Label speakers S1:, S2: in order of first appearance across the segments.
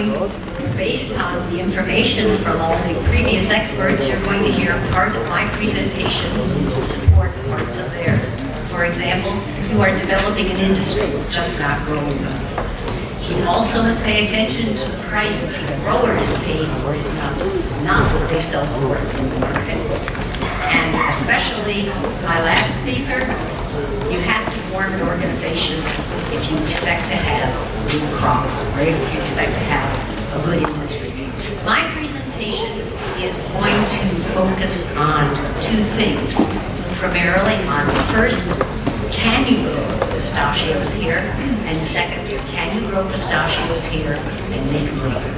S1: going, based on the information from all the previous experts, you're going to hear part of my presentation support parts of theirs. For example, you are developing an industry, just not growing nuts. You also must pay attention to the price the grower is paying for his nuts, not what they sell for in the market. And especially my last speaker, you have to form an organization if you expect to have a good crop, right? If you expect to have a good industry. My presentation is going to focus on two things. Primarily on, first, can you grow pistachios here? And second, can you grow pistachios here and make money?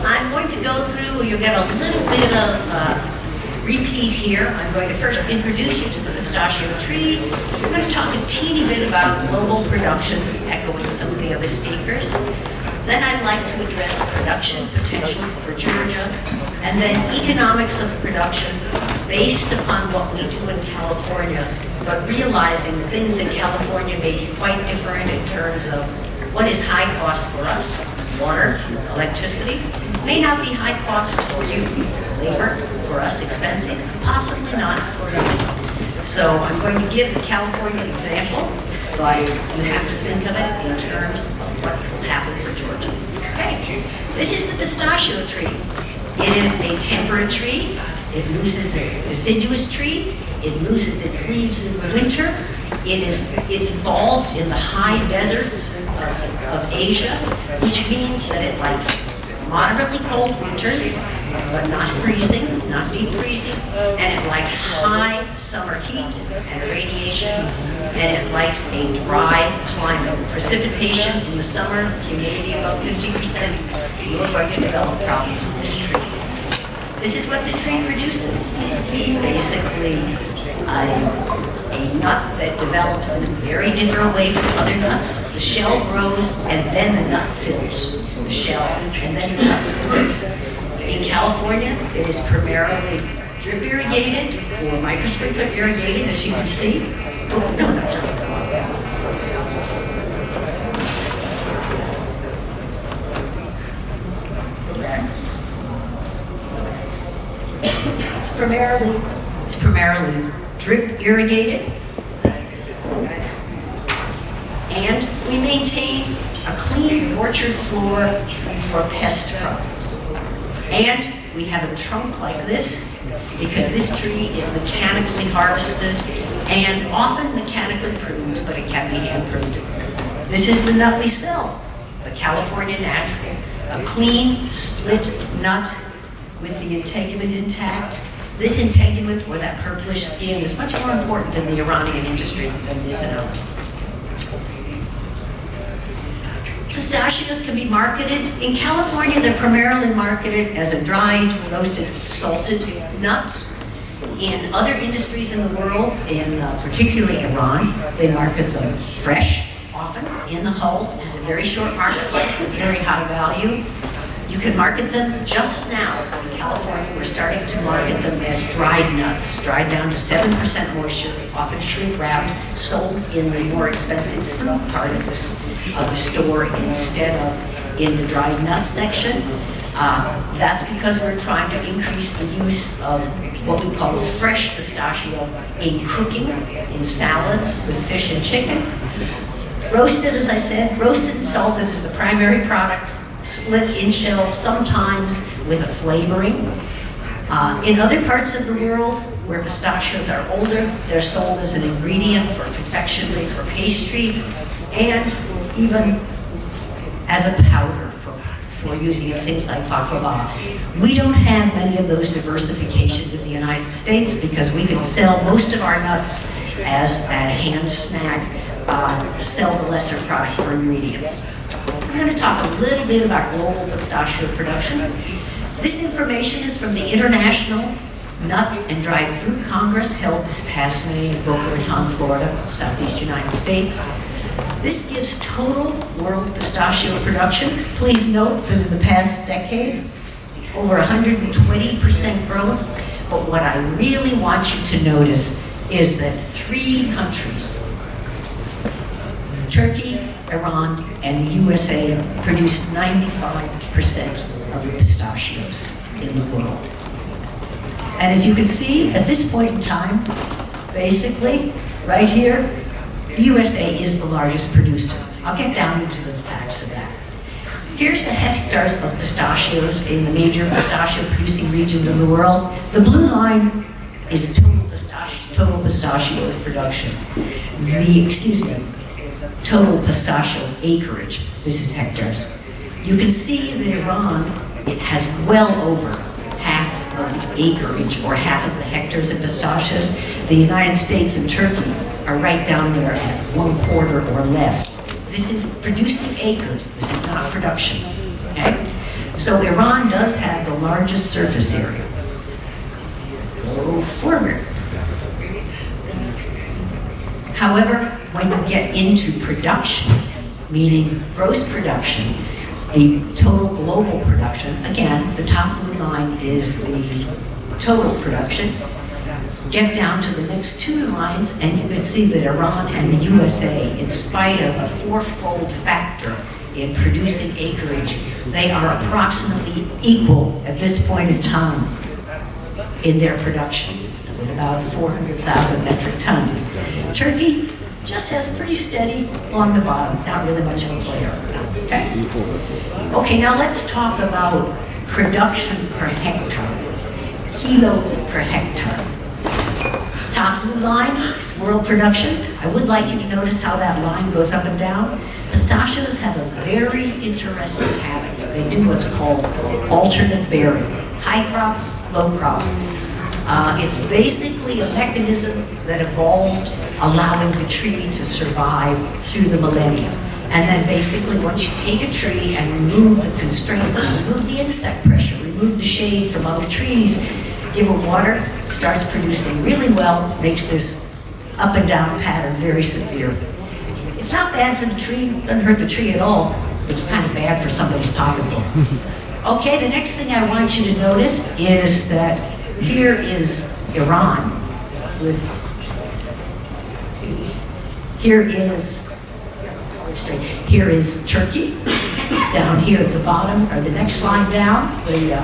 S1: I'm going to go through, you'll get a little bit of repeat here. I'm going to first introduce you to the pistachio tree. I'm going to talk a teeny bit about global production, echoing some of the other speakers. Then I'd like to address production potential for Georgia, and then economics of production based upon what we do in California, but realizing things in California may be quite different in terms of what is high cost for us. Water, electricity, may not be high cost for you. Labor, for us expensive, possibly not for you. So I'm going to give the California example, but you have to think of it in terms of what will happen for Georgia. Okay, this is the pistachio tree. It is a temperate tree. It loses a deciduous tree. It loses its leaves in the winter. It evolved in the high deserts of Asia, which means that it likes moderately cold winters, but not freezing, not deep freezing, and it likes high summer heat and radiation, and it likes a dry climate. Precipitation in the summer, humidity above 50%, you are going to develop problems with this tree. This is what the tree produces. It's basically a nut that develops in a very different way from other nuts. The shell grows and then the nut fills the shell and then the nut splits. In California, it is primarily drip irrigated or microsprinkler irrigated, as you can see. Oh, no, that's not what I want. It's primarily drip irrigated, and we maintain a clean orchard floor for pest problems. And we have a trunk like this because this tree is mechanically harvested and often mechanically pruned, but it can be hand pruned. This is the nut we sell, the California Natural, a clean split nut with the integument intact. This integument, or that purplish skin, is much more important in the Iranian industry than it is in ours. Pistachios can be marketed. In California, they're primarily marketed as a dried, roasted, salted nut. In other industries in the world, in particularly Iran, they market them fresh, often in the hull, has a very short market life, with very high value. You can market them just now. In California, we're starting to market them as dried nuts, dried down to 7% moisture, often shrink wrapped, sold in the more expensive fruit part of the store instead of in the dried nuts section. That's because we're trying to increase the use of what we call fresh pistachio in cooking, in salads with fish and chicken. Roasted, as I said, roasted and salted is the primary product. Split in shell, sometimes with a flavoring. In other parts of the world where pistachios are older, they're sold as an ingredient for confectionery, for pastry, and even as a powder for using in things like baklava. We don't have many of those diversifications in the United States because we can sell most of our nuts as a hand snack, sell the lesser product for ingredients. I'm going to talk a little bit about global pistachio production. This information is from the International Nut and Dried Fruit Congress held this past May in Boca Raton, Florida, southeast United States. This gives total world pistachio production. Please note that in the past decade, over 120% growth. But what I really want you to notice is that 3 countries, Turkey, Iran, and the USA produce 95% of the pistachios in the world. And as you can see, at this point in time, basically, right here, the USA is the largest producer. I'll get down into the facts of that. Here's the hectares of pistachios in the major pistachio-producing regions of the world. The blue line is total pistachio production. Total pistachio acreage. This is hectares. You can see that Iran, it has well over half of the acreage, or half of the hectares of pistachios. The United States and Turkey are right down there at 1/4 or less. This is producing acres. This is not production. Okay? So Iran does have the largest surface area. Go forward. However, when you get into production, meaning gross production, the total global production, again, the top blue line is the total production. Get down to the next two lines, and you can see that Iran and the USA, in spite of a fourfold factor in producing acreage, they are approximately equal at this point in time in their production, with about 400,000 metric tons. Turkey just has pretty steady along the bottom, not really much of a player. Okay? Okay, now let's talk about production per hectare, kilos per hectare. Top blue line is world production. I would like you to notice how that line goes up and down. Pistachios have a very interesting habit. They do what's called alternate bearing, high crop, low crop. It's basically a mechanism that evolved allowing the tree to survive through the millennia. And then basically once you take a tree and remove the constraints, remove the insect pressure, remove the shade from other trees, give it water, it starts producing really well, makes this up and down pattern very severe. It's not bad for the tree, doesn't hurt the tree at all, but it's kind of bad for somebody's pocketbook. Okay, the next thing I want you to notice is that here is Iran with, here is Turkey, down here at the bottom, or the next line down, the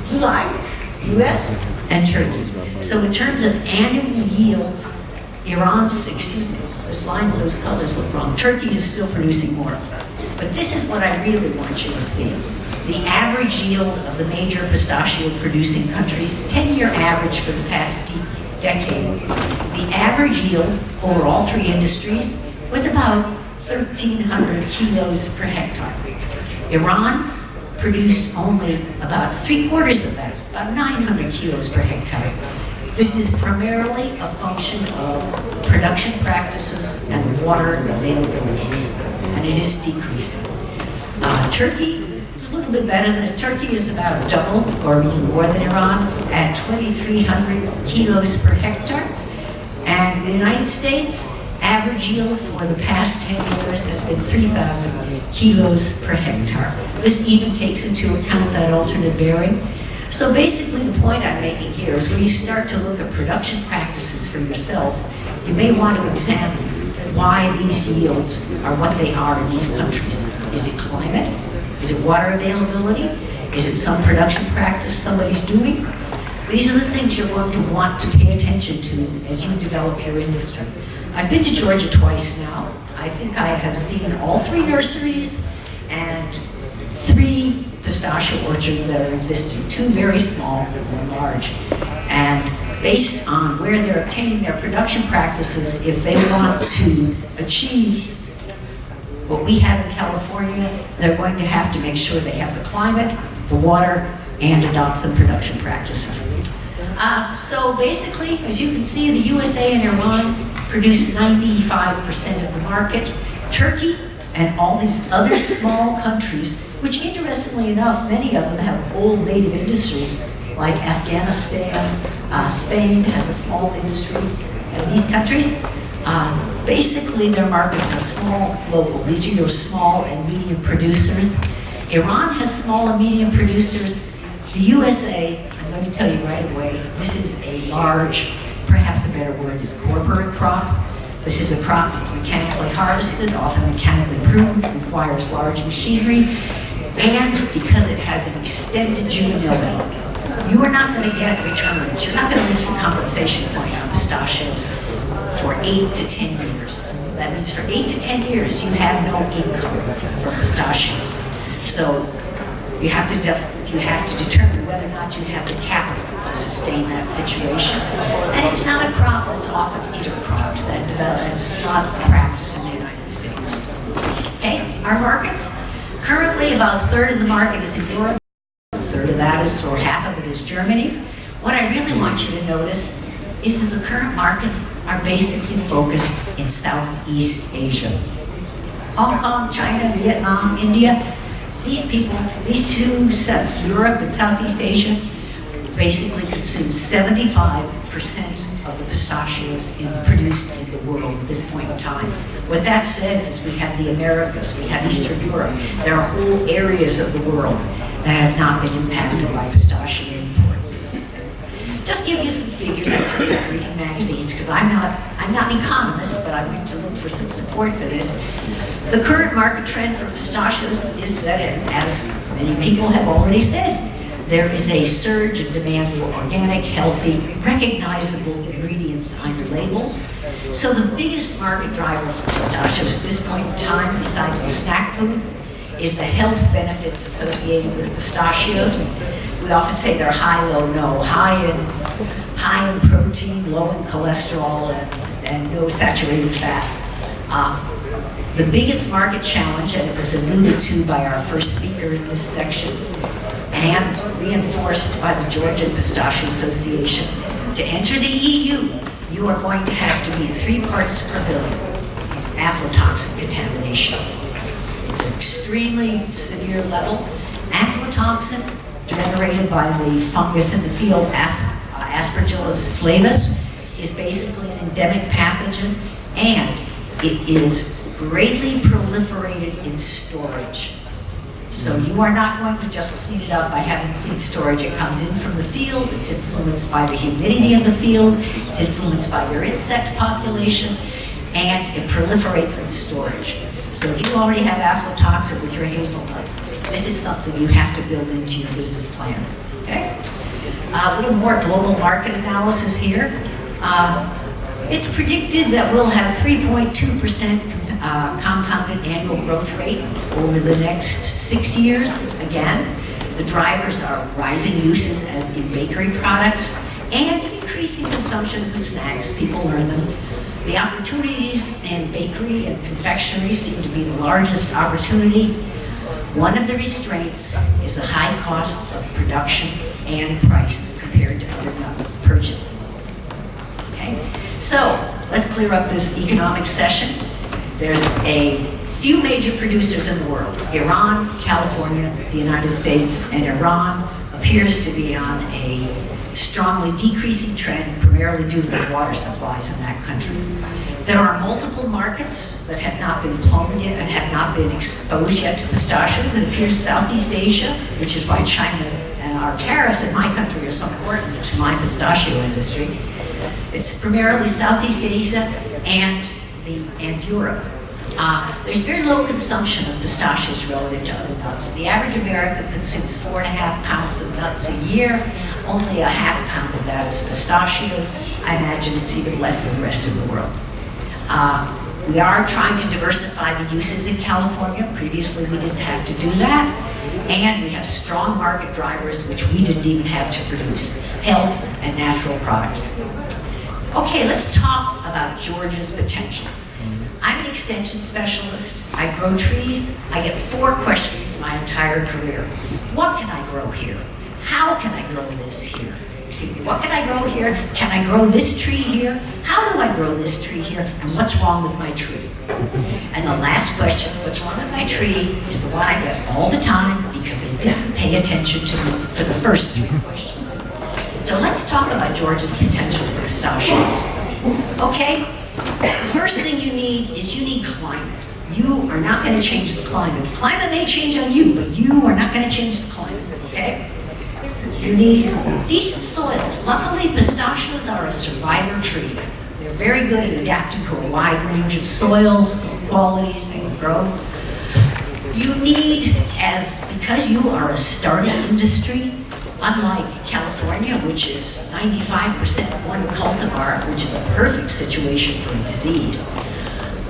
S1: blue line, US and Turkey. So in terms of annual yields, this line with those colors look wrong. Turkey is still producing more. But this is what I really want you to see. The average yield of the major pistachio producing countries, 10-year average for the past decade, the average yield over all three industries was about 1,300 kilos per hectare. Iran produced only about 3/4 of that, about 900 kilos per hectare. This is primarily a function of production practices and water availability, and it is decreasing. Turkey is a little bit better than Turkey is about double or even more than Iran at 2,300 kilos per hectare. And the United States average yield for the past 10 years has been 3,000 kilos per hectare. This even takes into account that alternate bearing. So basically the point I'm making here is when you start to look at production practices for yourself, you may want to examine why these yields are what they are in these countries. Is it climate? Is it water availability? Is it some production practice somebody's doing? These are the things you're going to want to pay attention to as you develop your industry. I've been to Georgia twice now. I think I have seen all 3 nurseries and 3 pistachio orchards that are existing, 2 very small and 1 large. And based on where they're obtaining their production practices, if they want to achieve what we have in California, they're going to have to make sure they have the climate, the water, and adopt some production practices. So basically, as you can see, the USA and Iran produce 95% of the market. Turkey and all these other small countries, which interestingly enough, many of them have old native industries, like Afghanistan, Spain has a small industry, and these countries, basically their markets are small, local. These are your small and medium producers. Iran has small and medium producers. The USA, I'm going to tell you right away, this is a large, perhaps a better word is corporate crop. This is a crop that's mechanically harvested, often mechanically pruned, requires large machinery, and because it has an extended juvenility, you are not going to get returns. You're not going to reach the compensation point on pistachios for 8 to 10 years. That means for 8 to 10 years, you have no income from pistachios. So you have to determine whether or not you have the capital to sustain that situation. And it's not a crop that's often intercropped. That's not a practice in the United States. Okay, our markets. Currently, about a third of the market is in Europe. A third of that is, or half of it is Germany. What I really want you to notice is that the current markets are basically focused in Southeast Asia. Hong Kong, China, Vietnam, India, these people, these two sets, Europe and Southeast Asia, basically consume 75% of the pistachios produced in the world at this point in time. What that says is we have the Americas, we have Eastern Europe. There are whole areas of the world that have not been impacted by pistachio imports. Just give you some figures. I picked up reading magazines because I'm not an economist, but I went to look for some support for this. The current market trend for pistachios is that, as many people have already said, there is a surge in demand for organic, healthy, recognizable ingredients on your labels. So the biggest market driver for pistachios at this point in time, besides the snack food, is the health benefits associated with pistachios. We often say they're high, low, no. High in protein, low in cholesterol, and no saturated fat. The biggest market challenge, and it was alluded to by our first speaker in this section, and reinforced by the Georgian Pistachio Association, to enter the EU, you are going to have to meet 3 parts per billion aflatoxin contamination. It's an extremely severe level. Aflatoxin, generated by the fungus in the field, Aspergillus flavus, is basically an endemic pathogen, and it is greatly proliferated in storage. So you are not going to just clean it up by having clean storage. It comes in from the field, it's influenced by the humidity of the field, it's influenced by your insect population, and it proliferates in storage. So if you already have aflatoxin with your hazelnuts, this is something you have to build into your business plan. Okay? A little more global market analysis here. It's predicted that we'll have 3.2% compounded annual growth rate over the next 6 years. Again, the drivers are rising uses as in bakery products and increasing consumption as snacks. People learn them. The opportunities in bakery and confectionery seem to be the largest opportunity. One of the restraints is the high cost of production and price compared to other nuts purchased. Okay, so let's clear up this economic session. There's a few major producers in the world: Iran, California, the United States, and Iran appears to be on a strongly decreasing trend, primarily due to the water supplies in that country. There are multiple markets that have not been plumbed yet and have not been exposed yet to pistachios. It appears Southeast Asia, which is why China and our tariffs in my country are so important to my pistachio industry. It's primarily Southeast Asia and Europe. There's very low consumption of pistachios relative to other nuts. The average American consumes 4.5 pounds of nuts a year. Only a half pound of that is pistachios. I imagine it's even less in the rest of the world. We are trying to diversify the uses in California. Previously, we didn't have to do that. And we have strong market drivers, which we didn't even have to produce: health and natural products. Okay, let's talk about Georgia's potential. I'm an extension specialist. I grow trees. I get 4 questions my entire career. What can I grow here? How can I grow this here? What can I grow here? Can I grow this tree here? How do I grow this tree here? And what's wrong with my tree? And the last question, what's wrong with my tree, is the one I get all the time because they didn't pay attention to me for the first 3 questions. So let's talk about Georgia's potential for pistachios. Okay? The first thing you need climate. You are not going to change the climate. The climate may change on you, but you are not going to change the climate, okay? You need decent soils. Luckily, pistachios are a survivor tree. They're They're very good at adapting to a wide range of soils, qualities, and growth. You need, because you are a starting industry, unlike California, which is 95% one cultivar, which is a perfect situation for a disease,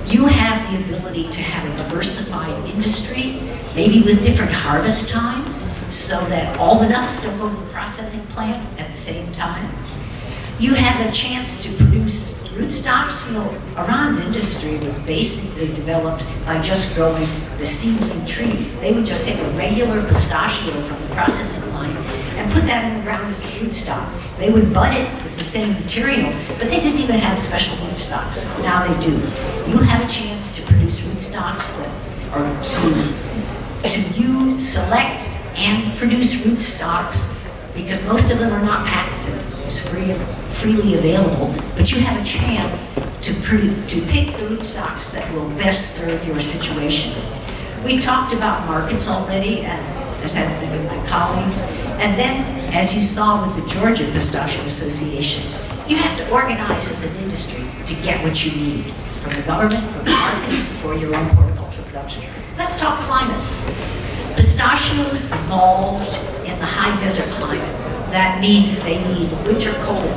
S1: you have the ability to have a diversified industry, maybe with different harvest times, so that all the nuts don't go to the processing plant at the same time. You have a chance to produce rootstocks. You know, Iran's industry was basically developed by just growing the seedling tree. They would just take a regular pistachio from the processing line and put that in the ground as a rootstock. They would bud it with the same material, but they didn't even have special rootstocks. Now they do. You have a chance to produce rootstocks you select and produce rootstocks, because most of them are not patented. It's freely available, but you have a chance to pick the rootstocks that will best serve your situation. We talked about markets already, and as has been with my colleagues. And then, as you saw with the Georgia Pistachio Association, you have to organize as an industry to get what you need from the government, from the markets, for your own horticultural production. Let's talk climate. Pistachios evolved in the high desert climate. That means they need winter cold.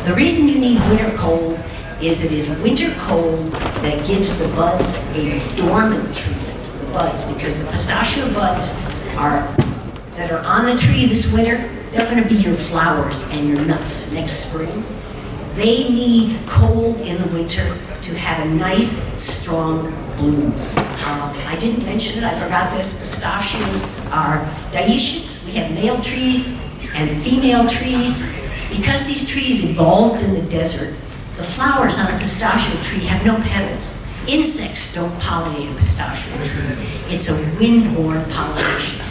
S1: The reason you need winter cold is it is winter cold that gives the buds a dormant treatment, the buds, because the pistachio buds that are on the tree this winter, they're going to be your flowers and your nuts next spring. They need cold in the winter to have a nice, strong bloom. I didn't mention it, I forgot this. Pistachios are dioecious. We have male trees and female trees. Because these trees evolved in the desert, the flowers on a pistachio tree have no petals. Insects don't pollinate a pistachio tree. It's a wind-borne pollination,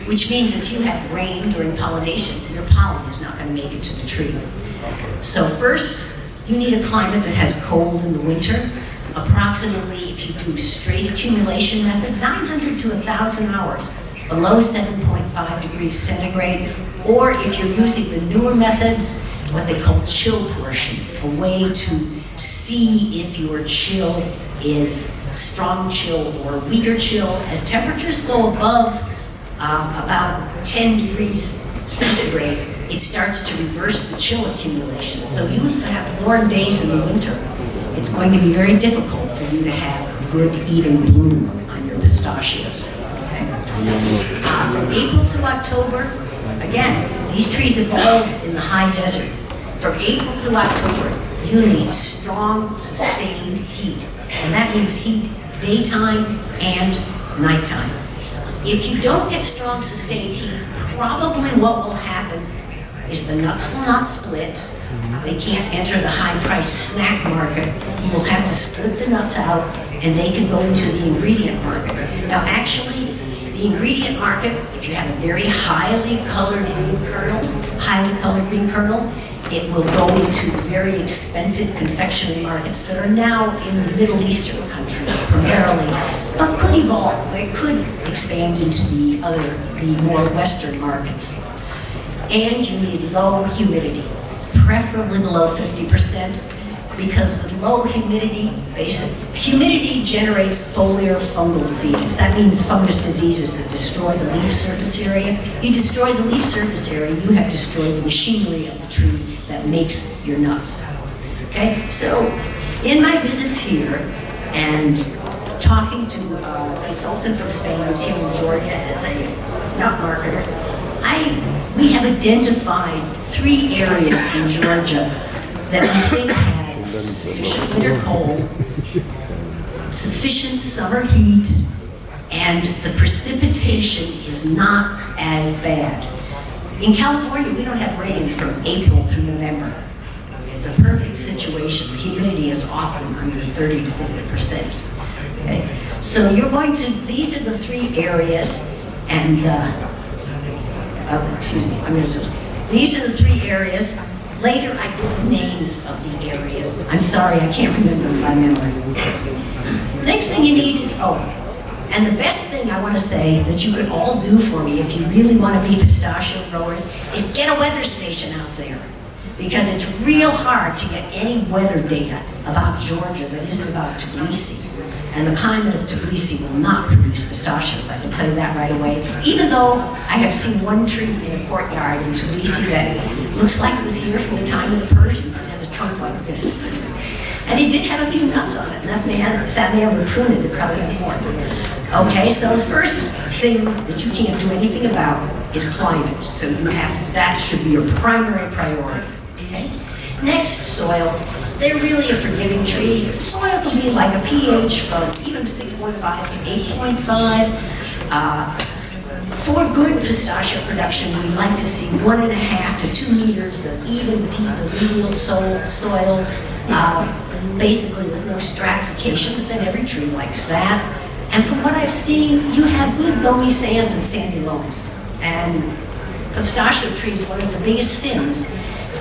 S1: which means if you have rain during pollination, your pollen is not going to make it to the tree. So first, you need a climate that has cold in the winter. Approximately, if you do straight accumulation method, 900 to 1,000 hours, below 7.5 degrees centigrade, or if you're using the newer methods, what they call chill portions, a way to see if your chill is strong chill or weaker chill. As temperatures go above about 10 degrees centigrade, it starts to reverse the chill accumulation. So even if you have warm days in the winter, it's going to be very difficult for you to have a good, even bloom on your pistachios. Okay? From April through October, again, these trees evolved in the high desert. From April through October, you need strong, sustained heat. And that means heat daytime and nighttime. If you don't get strong, sustained heat, probably what will happen is the nuts will not split. They can't enter the high-priced snack market. You will have to split the nuts out, and they can go into the ingredient market. Now, actually, the ingredient market, if you have a very highly colored green kernel, it will go into the very expensive confectionery markets that are now in the Middle Eastern countries primarily, but could evolve. They could expand into the more Western markets. And you need low humidity, preferably below 50%, because with low humidity, humidity generates foliar fungal diseases. That means fungus diseases that destroy the leaf surface area. You destroy the leaf surface area, you have destroyed the machinery of the tree that makes your nuts. Okay, so in my visits here and talking to a consultant from Spain who's here in Georgia as a nut marketer, we have identified 3 areas in Georgia that we think have sufficient winter cold, sufficient summer heat, and the precipitation is not as bad. In California, we don't have rain from April through November. It's a perfect situation. The humidity is often under 30 to 50%. Okay? So you're going to, these are the 3 areas, and these are the 3 areas. Later, I give the names of the areas. I'm sorry, I can't remember them by memory. Next thing you need is, and the best thing I want to say that you could all do for me if you really want to be pistachio growers is get a weather station out there. because it's real hard to get any weather data about Georgia that isn't about Tbilisi. And the climate of Tbilisi will not produce pistachios, I can tell you that right away. Even though I have seen one tree in a courtyard in Tbilisi that looks like it was here from the time of the Persians and has a trunk like this. And it did have a few nuts on it, and if that man would prune it, it'd probably have more. Okay, so the first thing that you can't do anything about is climate. So that should be your primary priority. Okay? Next, soils. They're really a forgiving tree. Soil can be like a pH from even 6.5 to 8.5. For good pistachio production, we like to see 1.5 to 2 meters of even, deep alluvial soils, basically with no stratification, but then every tree likes that. And from what I've seen, you have good loamy sands and sandy loams. And pistachio trees, one of the biggest sins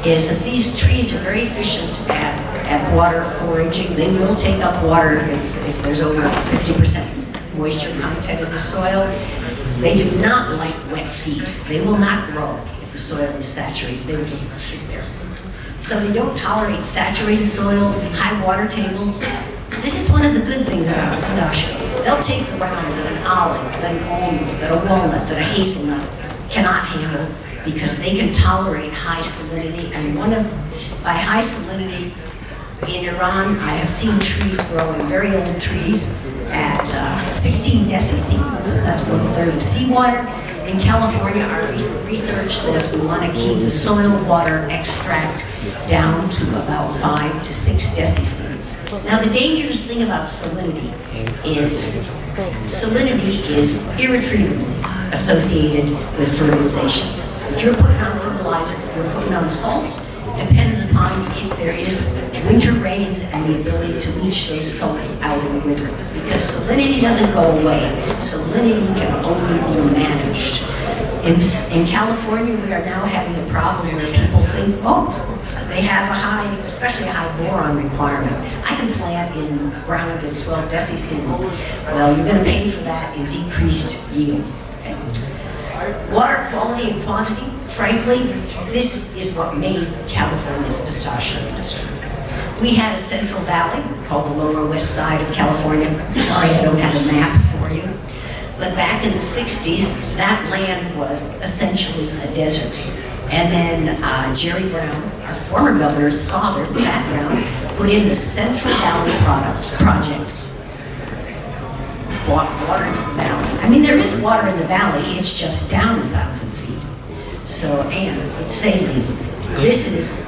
S1: is that these trees are very efficient at water foraging. They will take up water if there's over 50% moisture content in the soil. They do not like wet feet. They will not grow if the soil is saturated. They will just sit there. So they don't tolerate saturated soils, high water tables. This is one of the good things about pistachios. They'll take the ground that an olive, that an almond, that a walnut, that a hazelnut cannot handle, because they can tolerate high salinity. And by high salinity, in Iran, I have seen trees growing, very old trees, at 16 decisievs. So that's 1/3 of seawater. In California, our research says we want to keep the soil water extract down to about 5 to 6 decisievs. Now, the dangerous thing about salinity is irretrievably associated with fertilization. If you're putting on fertilizer, if you're putting on salts, depends upon if there is winter rains and the ability to leach those salts out in the winter. Because salinity doesn't go away. Salinity can only be managed. In California, we are now having a problem where people think, they have especially a high boron requirement. I can plant in ground that's 12 decisievs. Well, you're going to pay for that in decreased yield. Okay? Water quality and quantity, frankly, this is what made California's pistachio industry. We had a central valley called the Lower West Side of California. Sorry, I don't have a map for you. But back in the 60s, that land was essentially a desert. And then Jerry Brown, our former governor's father, Pat Brown, put in the Central Valley Project. Brought water to the valley. I mean, there is water in the valley, it's just down 1,000 feet. And it's saline. This is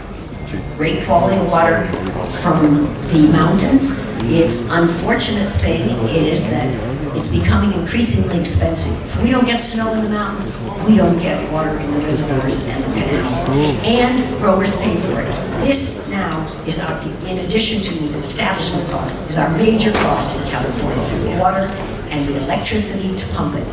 S1: great quality water from the mountains. Its unfortunate thing is that it's becoming increasingly expensive. If we don't get snow in the mountains, we don't get water in the reservoirs and the canals. And growers pay for it. This now is, in addition to the establishment cost, is our major cost in California, water and the electricity to pump it.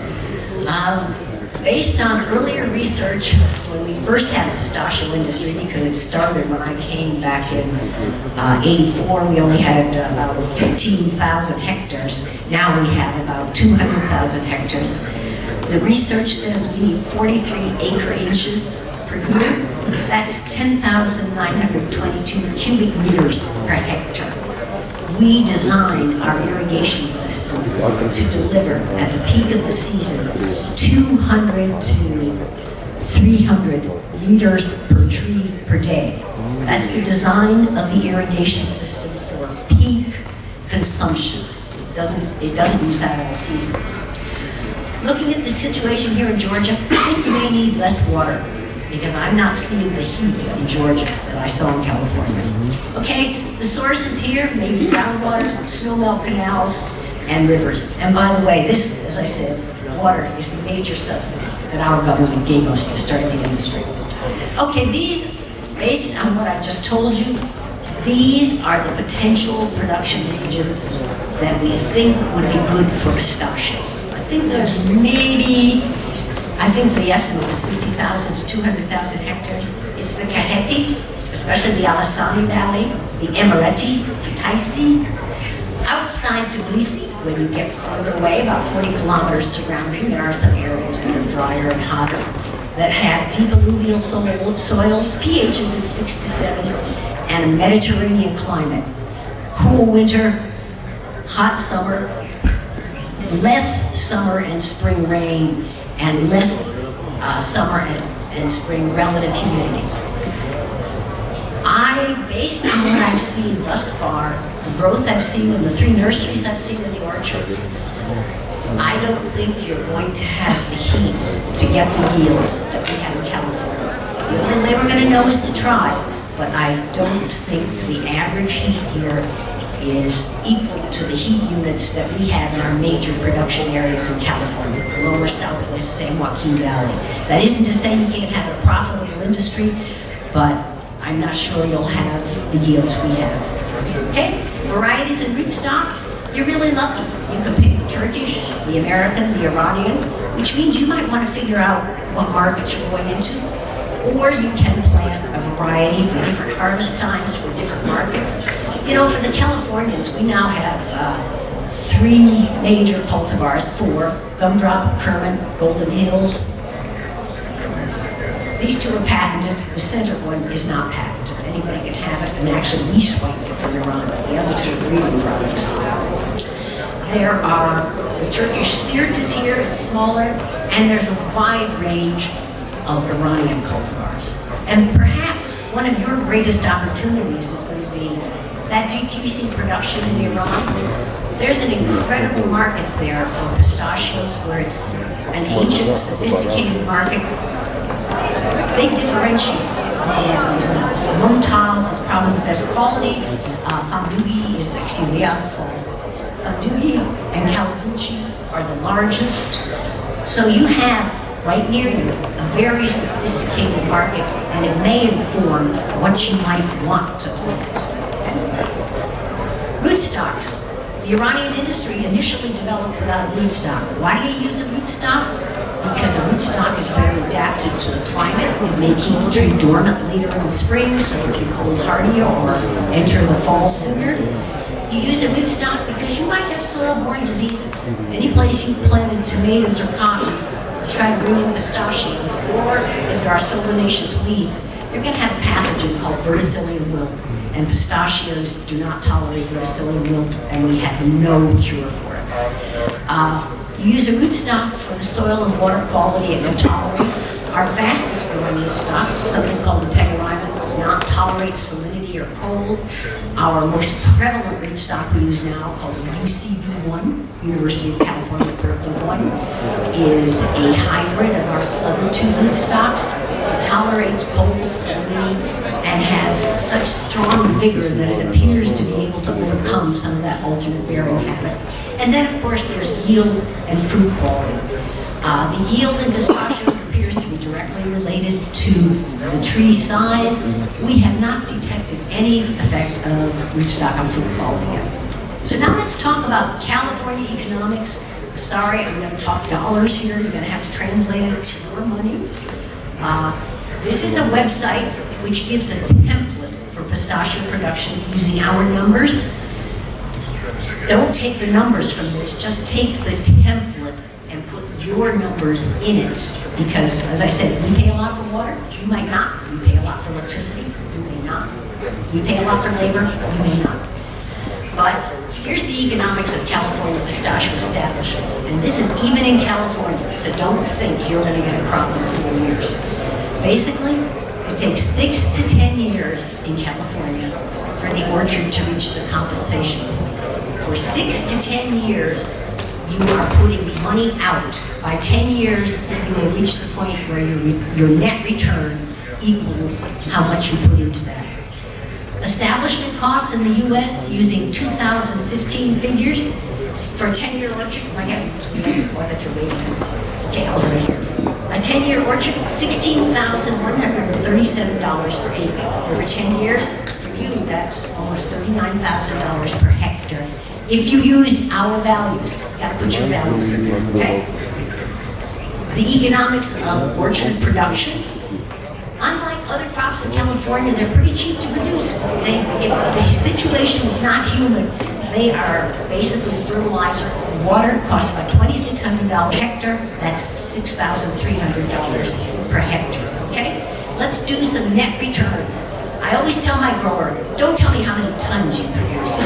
S1: Based on earlier research, when we first had the pistachio industry, because it started when I came back in 84, we only had about 15,000 hectares. Now we have about 200,000 hectares. The research says we need 43 acre inches per year. That's 10,922 cubic meters per hectare. We design our irrigation systems to deliver, at the peak of the season, 200 to 300 liters per tree per day. That's the design of the irrigation system for peak consumption. It doesn't use that all season. Looking at the situation here in Georgia, I think you may need less water, because I'm not seeing the heat in Georgia that I saw in California. Okay, the sources here may be groundwater, snowmelt canals, and rivers. And by the way, this, as I said, water is the major subsidy that our government gave us to start the industry. Okay, these, based on what I've just told you, these are the potential production regions that we think would be good for pistachios. I think there's I think the estimate was 50,000 to 200,000 hectares. It's the Kaheti, especially the Alasani Valley, the Emirati, Kutaisi. Outside Tbilisi, when you get further away, about 40 kilometers surrounding, there are some areas that are drier and hotter. that have deep alluvial soils, pHs at 6 to 7, and a Mediterranean climate. Cool winter, hot summer, less summer and spring rain, and less summer and spring relative humidity. Based on what I've seen thus far, the growth I've seen in the 3 nurseries I've seen in the orchards, I don't think you're going to have the heat to get the yields that we have in California. The only way we're going to know is to try, but I don't think the average heat here is equal to the heat units that we have in our major production areas in California, the lower Southwest San Joaquin Valley. That isn't to say you can't have a profitable industry, but I'm not sure you'll have the yields we have. Okay, varieties and rootstock, you're really lucky. You can pick the Turkish, the American, the Iranian, which means you might want to figure out what markets you're going into, or you can plant a variety for different harvest times, for different markets. You know, for the Californians, we now have 3 major cultivars: 4, Gumdrop, Kerman, Golden Hills. These 2 are patented. The center one is not patented. Anybody can have it, and actually we swiped it from Iran. The other 2 are breeding products. There are, the Turkish Sirt is here, it's smaller, and there's a wide range of Iranian cultivars. And perhaps one of your greatest opportunities is going to be that decreasing production in Iran. There's an incredible market there for pistachios, where it's an ancient, sophisticated market. They differentiate these nuts. Mumtaz is probably the best quality. Fandougi is actually the outside. Fandougi and Kalabuchi are the largest. So you have right near you a very sophisticated market, and it may inform what you might want to plant. Rootstocks. The Iranian industry initially developed without a rootstock. Why do you use a rootstock? Because a rootstock is better adapted to the climate. It may keep the tree dormant later in the spring so it can cold hardier or enter the fall sooner. You use a rootstock because you might have soil-borne diseases. Any place you've planted tomatoes or cotton, you try to bring in pistachios, or if there are solanaceous weeds, you're going to have a pathogen called verticillium wilt. And pistachios do not tolerate verticillium wilt, and we have no cure for it. You use a rootstock for the soil and water quality it can tolerate. Our fastest growing rootstock, something called the Tegariman, does not tolerate salinity or cold. Our most prevalent rootstock we use now, called the UCB1, University of California Berkeley 1, is a hybrid of our other 2 rootstocks. It tolerates cold, salinity, and has such strong vigor that it appears to be able to overcome some of that alternate bearing habit. And then, of course, there's yield and fruit quality. The yield in pistachios appears to be directly related to the tree size. We have not detected any effect of rootstock on fruit quality yet. So now let's talk about California economics. Sorry, I'm going to talk dollars here. You're going to have to translate it to your money. This is a website which gives a template for pistachio production using our numbers. Don't take the numbers from this, just take the template and put your numbers in it. Because, as I said, we pay a lot for water, you might not. We pay a lot for electricity, you may not. We pay a lot for labor, you may not. But here's the economics of California pistachio establishment. And this is even in California, so don't think you're going to get a crop in 4 years. Basically, it takes 6 to 10 years in California for the orchard to reach the compensation point. For 6 to 10 years, you are putting money out. By 10 years, you will reach the point where your net return equals how much you put into that. Establishment costs in the U.S. using 2015 figures for a 10-year orchard. I that you're waiting. Okay, I'll right here. A 10-year orchard, $16,137 per acre. Over 10 years, for you, that's almost $39,000 per hectare. If you used our values, you got to put your values in there, okay? The economics of orchard production. Unlike other crops in California, they're pretty cheap to produce. If the situation is not humid, They are basically fertilizer. Water costs about $2,600 a hectare. That's $6,300 per hectare, okay? Let's do some net returns. I always tell my grower, don't tell me how many tons you produce.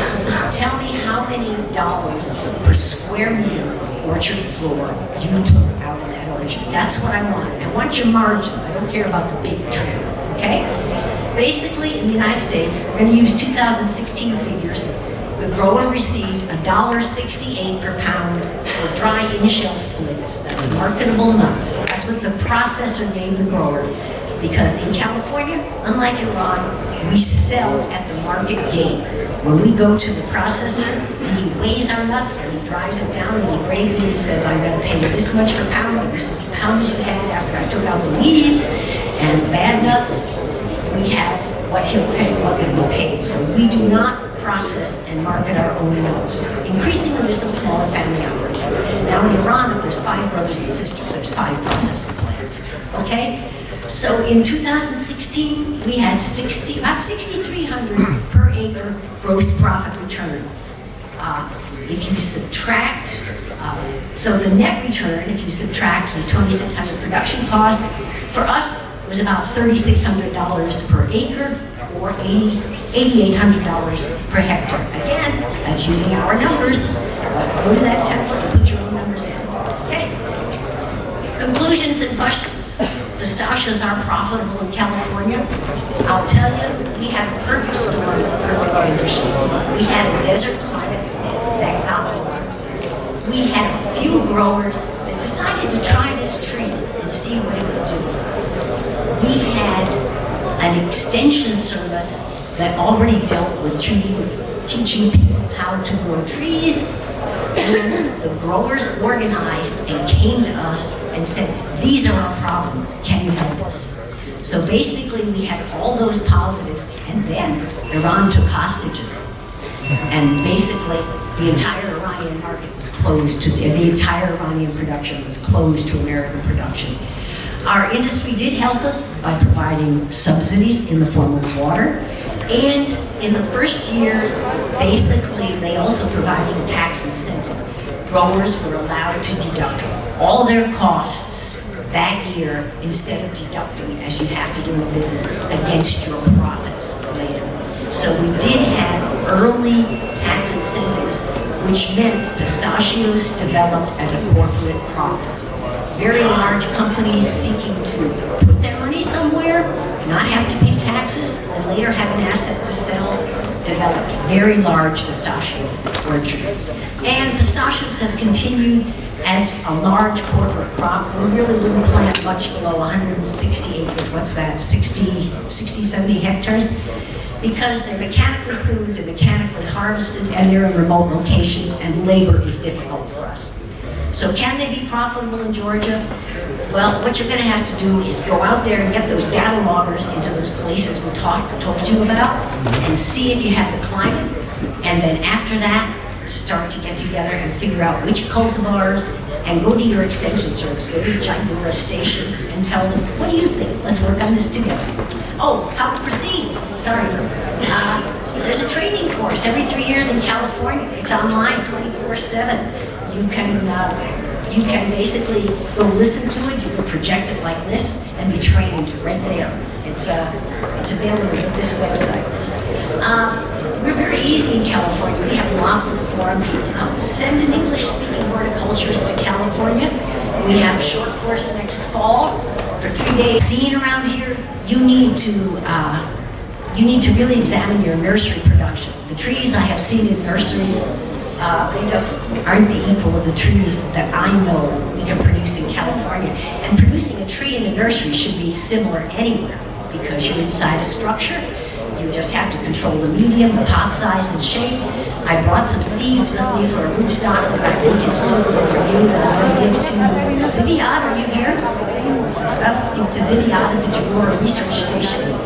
S1: Tell me how many dollars per square meter of orchard floor you took out of that orchard. That's what I want. I want your margin. I don't care about the big trim, okay? Basically, in the United States, we're going to use 2016 figures. The grower received $1.68 per pound for dry in-shell splits. That's marketable nuts. That's what the processor gave the grower. Because in California, unlike Iran, we sell at the market gate. When we go to the processor, he weighs our nuts, and he dries it down, and he grades it, and he says, I'm going to pay you this much per pound, and this is the pounds you had after I took out the leaves and the bad nuts. We have what he'll pay, what will be paid. So we do not process and market our own nuts. Increasingly, there's some smaller family operations. Now in Iran, if there's 5 brothers and sisters, there's 5 processing plants. Okay? So in 2016, we had about 6,300 per acre gross profit return. If you subtract, so the net return, if you subtract the 2,600 production costs, for us was about $3,600 per acre or $8,800 per hectare. Again, that's using our numbers. Go to that template and put your own numbers in. Okay. Conclusions and questions. Pistachios are profitable in California. I'll tell you, we had a perfect storm of perfect conditions. We had a desert climate that got water. We had a few growers that decided to try this tree and see what it would do. We had an extension service that already dealt with teaching people how to grow trees. And the growers organized and came to us and said, these are our problems, can you help us? So basically we had all those positives, and then Iran took hostages. And basically the entire Iranian market was closed to, the entire Iranian production was closed to American production. Our industry did help us by providing subsidies in the form of water. And in the first years, basically, they also provided a tax incentive. Growers were allowed to deduct all their costs that year instead of deducting, as you have to do in business, against your profits later. So we did have early tax incentives, which meant pistachios developed as a corporate crop. Very large companies seeking to put their money somewhere, not have to pay taxes, and later have an asset to sell, developed very large pistachio orchards. And pistachios have continued as a large corporate crop. We really wouldn't plant much below 160 acres. What's that, 60, 70 hectares? Because they're mechanically pruned, they're mechanically harvested, and they're in remote locations, and labor is difficult for us. So can they be profitable in Georgia? Well, what you're going to have to do is go out there and get those data loggers into those places we told you about, and see if you have the climate, and then after that, start to get together and figure out which cultivars, and go to your extension service, go to Jaipur station, and tell them, what do you think? Let's work on this together. Oh, how to proceed? Sorry. There's a training course every 3 years in California. It's online 24/7. You can basically go listen to it, you can project it like this, and be trained right there. It's available at this website. We're very easy in California. We have lots of foreign people come. Send an English-speaking horticulturist to California. We have a short course next fall for 3 days. Seeing around here, you need to really examine your nursery production. The trees I have seen in nurseries, they just aren't the equal of the trees that I know we can produce in California. And producing a tree in a nursery should be similar anywhere, because you're inside a structure. You just have to control the medium, the pot size and shape. I brought some seeds with me for a rootstock that I think is suitable for you that I'm going to give to Ziviad. Are you here? Give to Ziviad at the Jabora Research Station.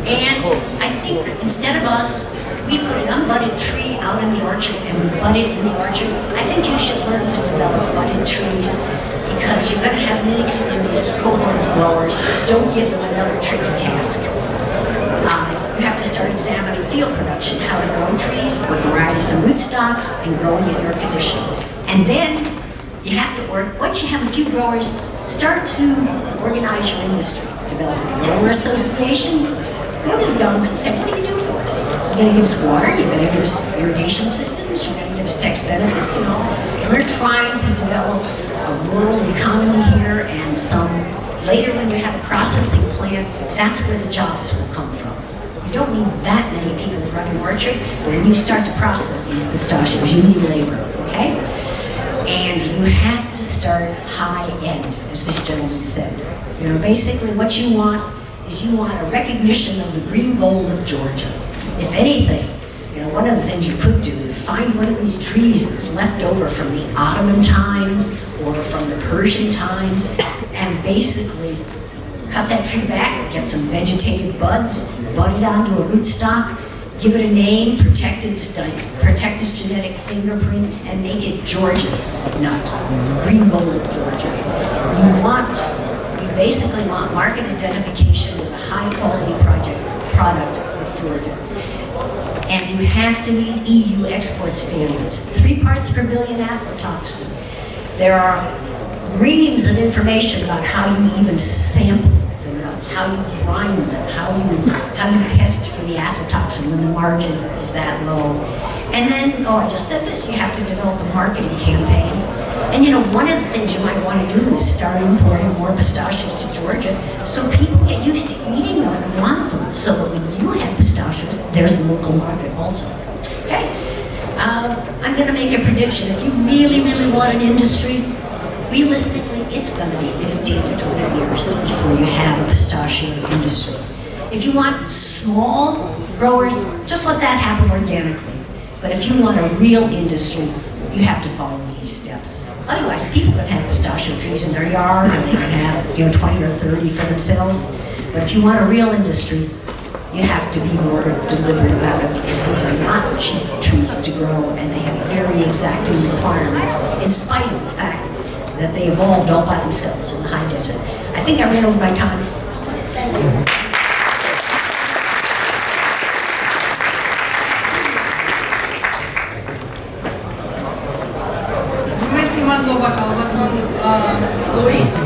S1: And I think instead of us, we put an unbudded tree out in the orchard and we bud it in the orchard. I think you should learn to develop budded trees, because you're going to have an inexperienced cohort of growers. Don't give them another tricky task. You have to start examining field production, how to grow trees, what variety finding some rootstocks and growing in air conditioning. And then you have to, once you have a few growers, start to organize your industry. Develop a grower association. Go to the government and say, what do you do for us? You're going to give us water, you're going to give us irrigation systems, you're going to give us tax benefits, you know. We're trying to develop a rural economy here, and later when you have a processing plant, that's where the jobs will come from. You don't need that many people to run an orchard, but when you start to process these pistachios, you need labor, okay? And you have to start high end, as this gentleman said. You know, basically what you want is you want a recognition of the green gold of Georgia. If anything, you know, one of the things you could do is find one of these trees that's left over from the Ottoman times or from the Persian times, and basically cut that tree back, get some vegetative buds, bud it onto a rootstock, give it a name, protect its genetic fingerprint, and make it Georgia's nut, green gold of Georgia. You basically want market identification with a high quality product of Georgia. And you have to meet EU export standards. 3 parts per billion aflatoxin. There are reams of information about how you even sample the nuts, how you grind them, how you test for the aflatoxin when the margin is that low. And then, I just said this, you have to develop a marketing campaign. And you know, one of the things you might want to do is start importing more pistachios to Georgia so people get used to eating them and want them, so that when you have pistachios, there's the local market also. Okay? I'm going to make a prediction. If you really, really want an industry, realistically, it's going to be 15 to 20 years before you have a pistachio industry. If you want small growers, just let that happen organically. But if you want a real industry, you have to follow these steps. Otherwise, people can have pistachio trees in their yard, and they can have 20 or 30 for themselves. But if you want a real industry, you have to be more deliberate about it, because these are not cheap trees to grow, and they have very exacting requirements, in spite of the fact that they evolved all by themselves in the high desert. I think I ran over my time.
S2: Lumea stimat Loba Calvaton, Luis.